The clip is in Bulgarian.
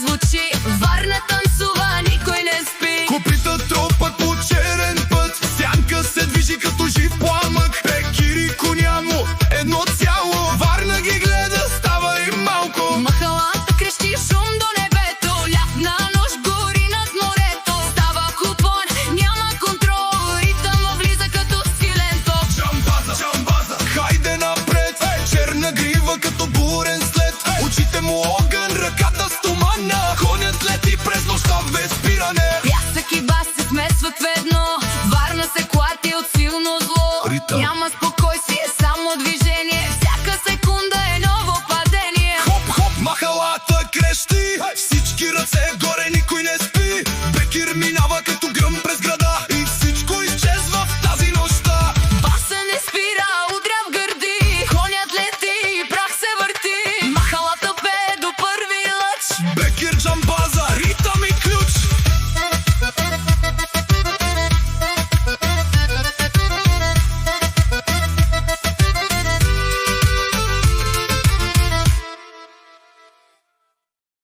звучи, Варна танцува, никой не спи. Копита тропат по черен път, Сянка се движи като жив пламък. Пекири конямо, едно цяло, Варна ги гледа, става и малко. Махалата крещи шум до небето, лятна нощ гори над морето. Става купон, няма контрол, ритъмът влиза като силен ток. Джамбаза, джамбаза, хайде напред, черна грива като бурен след. Очите му огън, ръката стомана, конят лети през нощта без спиране. Пясък и бас се смесват в едно, Варна се клати от силно зло. Ритъм. Няма спокойствие, само движение, всяка секунда е ново падение. Хоп, хоп, махалата крещи, всички ръце горе.